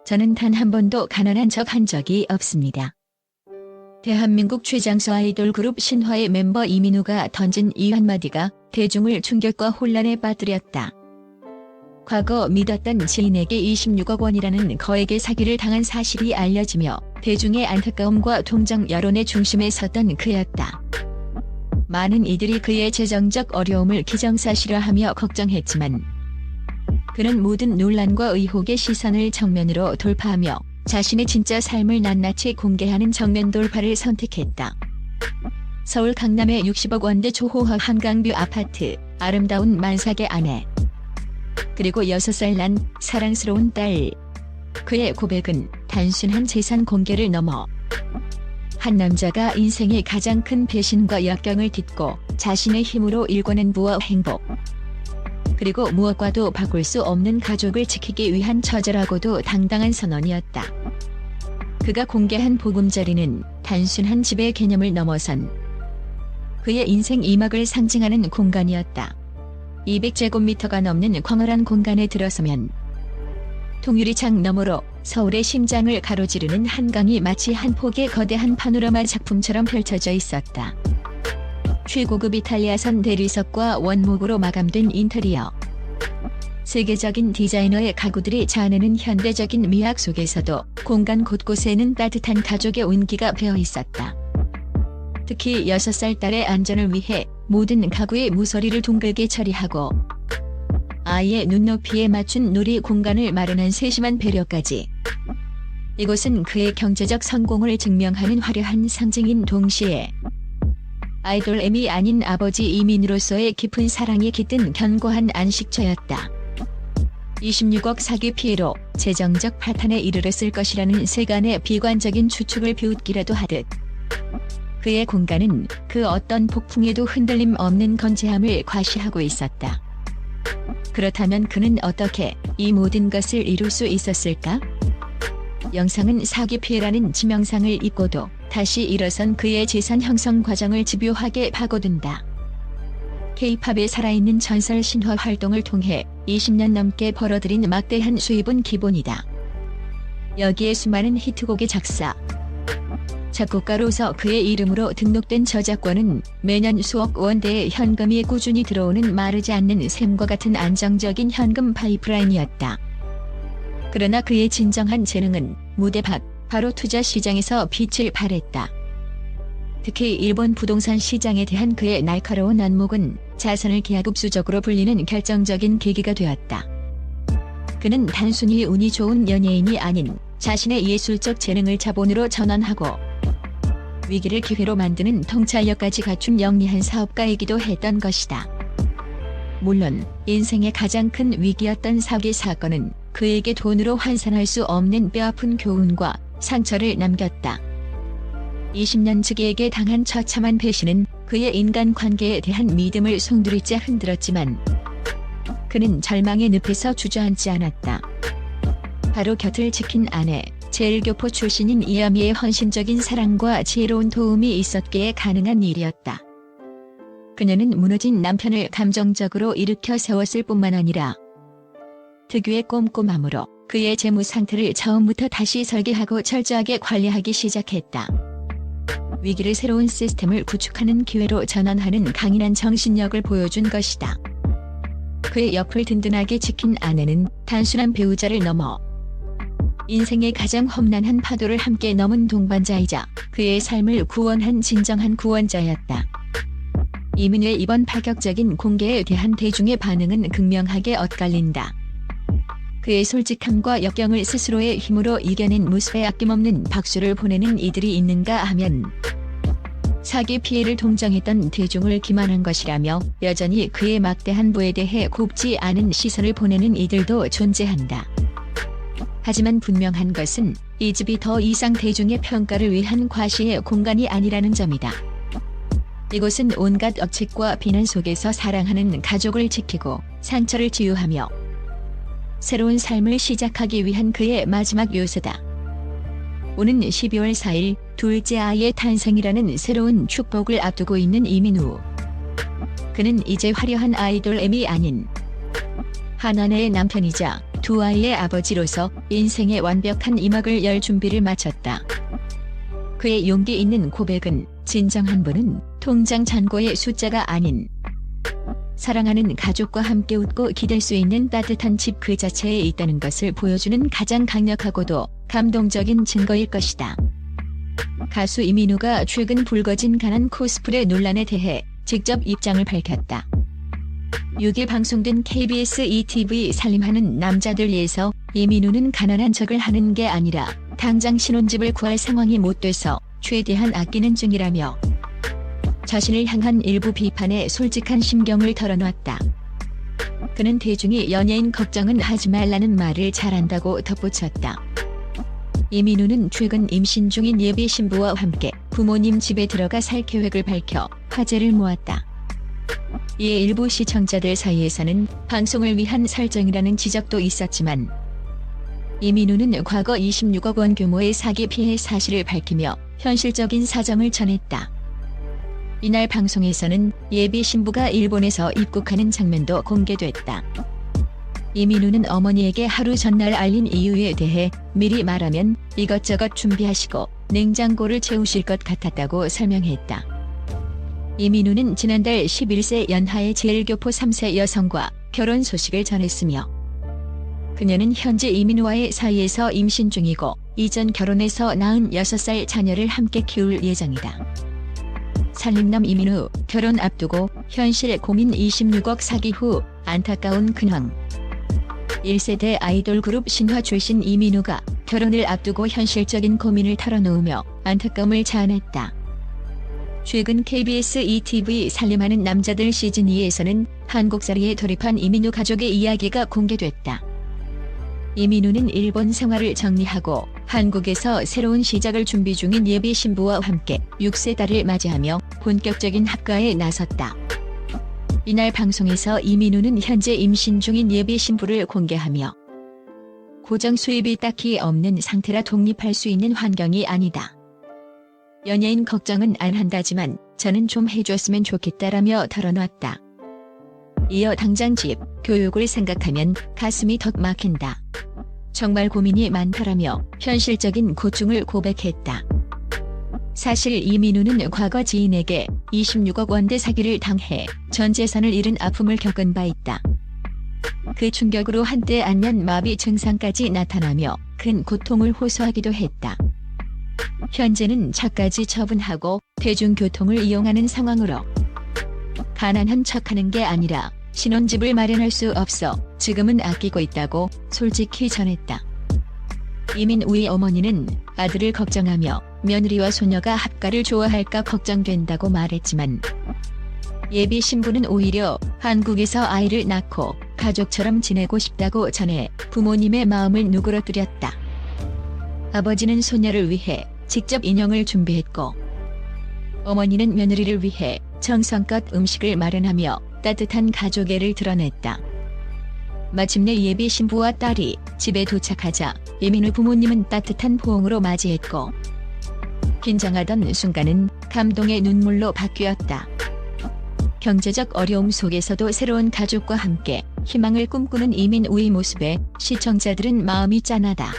저는 단 한 번도 가난한 척 한 적이 없습니다. 대한민국 최장수 아이돌 그룹 신화의 멤버 이민우가 던진 이 한마디가 대중을 충격과 혼란에 빠뜨렸다. 과거 믿었던 지인에게 26억 원이라는 거액의 사기를 당한 사실이 알려지며 대중의 안타까움과 동정 여론의 중심에 섰던 그였다. 많은 이들이 그의 재정적 어려움을 기정사실화하며 걱정했지만 그는 모든 논란과 의혹의 시선을 정면으로 돌파하며 자신의 진짜 삶을 낱낱이 공개하는 정면 돌파를 선택했다. 서울 강남의 60억 원대 초호화 한강뷰 아파트, 아름다운 만삭의 아내, 그리고 6살 난 사랑스러운 딸. 그의 고백은 단순한 재산 공개를 넘어 한 남자가 인생의 가장 큰 배신과 역경을 딛고 자신의 힘으로 일궈낸 부와 행복, 그리고 무엇과도 바꿀 수 없는 가족을 지키기 위한 처절하고도 당당한 선언이었다. 그가 공개한 보금자리는 단순한 집의 개념을 넘어선 그의 인생 2막을 상징하는 공간이었다. 200제곱미터가 넘는 광활한 공간에 들어서면 통유리창 너머로 서울의 심장을 가로지르는 한강이 마치 한 폭의 거대한 파노라마 작품처럼 펼쳐져 있었다. 최고급 이탈리아산 대리석과 원목으로 마감된 인테리어, 세계적인 디자이너의 가구들이 자아내는 현대적인 미학 속에서도 공간 곳곳에는 따뜻한 가족의 온기가 배어 있었다. 특히 6살 딸의 안전을 위해 모든 가구의 모서리를 둥글게 처리하고 아이의 눈높이에 맞춘 놀이 공간을 마련한 세심한 배려까지. 이곳은 그의 경제적 성공을 증명하는 화려한 상징인 동시에 아이돌 M이 아닌 아버지 이민우로서의 깊은 사랑이 깃든 견고한 안식처였다. 26억 사기 피해로 재정적 파탄에 이르렀을 것이라는 세간의 비관적인 추측을 비웃기라도 하듯 그의 공간은 그 어떤 폭풍에도 흔들림 없는 건재함을 과시하고 있었다. 그렇다면 그는 어떻게 이 모든 것을 이룰 수 있었을까? 영상은 사기 피해라는 지명상을 입고도 다시 일어선 그의 재산 형성 과정을 집요하게 파고든다. K-팝의 살아있는 전설 신화 활동을 통해 20년 넘게 벌어들인 막대한 수입은 기본이다. 여기에 수많은 히트곡의 작사, 작곡가로서 그의 이름으로 등록된 저작권은 매년 수억 원대의 현금이 꾸준히 들어오는 마르지 않는 샘과 같은 안정적인 현금 파이프라인이었다. 그러나 그의 진정한 재능은 무대 밖, 바로 투자 시장에서 빛을 발했다. 특히 일본 부동산 시장에 대한 그의 날카로운 안목은 자선을 기하급수적으로 불리는 결정적인 계기가 되었다. 그는 단순히 운이 좋은 연예인이 아닌 자신의 예술적 재능을 자본으로 전환하고 위기를 기회로 만드는 통찰력까지 갖춘 영리한 사업가이기도 했던 것이다. 물론 인생의 가장 큰 위기였던 사기 사건은 그에게 돈으로 환산할 수 없는 뼈아픈 교훈과 상처를 남겼다. 20년 지기에게 당한 처참한 배신은 그의 인간관계에 대한 믿음을 송두리째 흔들었지만 그는 절망의 늪에서 주저앉지 않았다. 바로 곁을 지킨 아내, 제일교포 출신인 이아미의 헌신적인 사랑과 지혜로운 도움이 있었기에 가능한 일이었다. 그녀는 무너진 남편을 감정적으로 일으켜 세웠을 뿐만 아니라 특유의 꼼꼼함으로 그의 재무 상태를 처음부터 다시 설계하고 철저하게 관리하기 시작했다. 위기를 새로운 시스템을 구축하는 기회로 전환하는 강인한 정신력을 보여준 것이다. 그의 옆을 든든하게 지킨 아내는 단순한 배우자를 넘어 인생의 가장 험난한 파도를 함께 넘은 동반자이자 그의 삶을 구원한 진정한 구원자였다. 이민우의 이번 파격적인 공개에 대한 대중의 반응은 극명하게 엇갈린다. 그의 솔직함과 역경을 스스로의 힘으로 이겨낸 모습에 아낌없는 박수를 보내는 이들이 있는가 하면 사기 피해를 동정했던 대중을 기만한 것이라며 여전히 그의 막대한 부에 대해 곱지 않은 시선을 보내는 이들도 존재한다. 하지만 분명한 것은 이 집이 더 이상 대중의 평가를 위한 과시의 공간이 아니라는 점이다. 이곳은 온갖 억측과 비난 속에서 사랑하는 가족을 지키고 상처를 치유하며 새로운 삶을 시작하기 위한 그의 마지막 요소다. 오는 12월 4일 둘째 아이의 탄생이라는 새로운 축복을 앞두고 있는 이민우. 그는 이제 화려한 아이돌 M이 아닌 한 아내의 남편이자 두 아이의 아버지로서 인생의 완벽한 이막을 열 준비를 마쳤다. 그의 용기 있는 고백은 진정한 분은 통장 잔고의 숫자가 아닌 사랑하는 가족과 함께 웃고 기댈 수 있는 따뜻한 집 그 자체에 있다는 것을 보여주는 가장 강력하고도 감동적인 증거일 것이다. 가수 이민우가 최근 불거진 가난 코스프레 논란에 대해 직접 입장을 밝혔다. 6일 방송된 KBS ETV 살림하는 남자들에서 이민우는 가난한 척을 하는 게 아니라 당장 신혼집을 구할 상황이 못 돼서 최대한 아끼는 중이라며 자신을 향한 일부 비판에 솔직한 심경을 털어놨다. 그는 대중이 연예인 걱정은 하지 말라는 말을 잘한다고 덧붙였다. 이민우는 최근 임신 중인 예비 신부와 함께 부모님 집에 들어가 살 계획을 밝혀 화제를 모았다. 이에 일부 시청자들 사이에서는 방송을 위한 설정이라는 지적도 있었지만 이민우는 과거 26억 원 규모의 사기 피해 사실을 밝히며 현실적인 사정을 전했다. 이날 방송에서는 예비 신부가 일본에서 입국하는 장면도 공개됐다. 이민우는 어머니에게 하루 전날 알린 이유에 대해 미리 말하면 이것저것 준비하시고 냉장고를 채우실 것 같았다고 설명했다. 이민우는 지난달 11세 연하의 제일교포 3세 여성과 결혼 소식을 전했으며 그녀는 현재 이민우와의 사이에서 임신 중이고 이전 결혼해서 낳은 6살 자녀를 함께 키울 예정이다. 살림남 이민우 결혼 앞두고 현실 고민 26억 사기 후 안타까운 근황. 1세대 아이돌 그룹 신화 출신 이민우가 결혼을 앞두고 현실적인 고민을 털어놓으며 안타까움을 자아냈다. 최근 KBS ETV 살림하는 남자들 시즌2에서는 한국살이에 돌입한 이민우 가족의 이야기가 공개됐다. 이민우는 일본 생활을 정리하고 한국에서 새로운 시작을 준비 중인 예비 신부와 함께 6세 딸을 맞이하며 본격적인 합가에 나섰다. 이날 방송에서 이민우는 현재 임신 중인 예비 신부를 공개하며 고정 수입이 딱히 없는 상태라 독립할 수 있는 환경이 아니다. 연예인 걱정은 안 한다지만 저는 좀 해줬으면 좋겠다라며 털어놨다. 이어 당장 집, 교육을 생각하면 가슴이 턱 막힌다. 정말 고민이 많다라며 현실적인 고충을 고백했다. 사실 이민우는 과거 지인에게 26억 원대 사기를 당해 전 재산을 잃은 아픔을 겪은 바 있다. 그 충격으로 한때 안면마비 증상까지 나타나며 큰 고통을 호소하기도 했다. 현재는 차까지 처분하고 대중교통을 이용하는 상황으로 가난한 척하는 게 아니라 신혼집을 마련할 수 없어 지금은 아끼고 있다고 솔직히 전했다. 이민우의 어머니는 아들을 걱정하며 며느리와 소녀가 합가를 좋아할까 걱정된다고 말했지만 예비 신부는 오히려 한국에서 아이를 낳고 가족처럼 지내고 싶다고 전해 부모님의 마음을 누그러뜨렸다. 아버지는 소녀를 위해 직접 인형을 준비했고 어머니는 며느리를 위해 정성껏 음식을 마련하며 따뜻한 가족애를 드러냈다. 마침내 예비 신부와 딸이 집에 도착하자 이민우 부모님은 따뜻한 포옹으로 맞이했고 긴장하던 순간은 감동의 눈물로 바뀌었다. 경제적 어려움 속에서도 새로운 가족과 함께 희망을 꿈꾸는 이민우의 모습에 시청자들은 마음이 짠하다.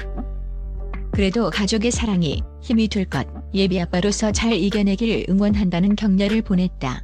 그래도 가족의 사랑이 힘이 될 것, 예비 아빠로서 잘 이겨내길 응원한다는 격려를 보냈다.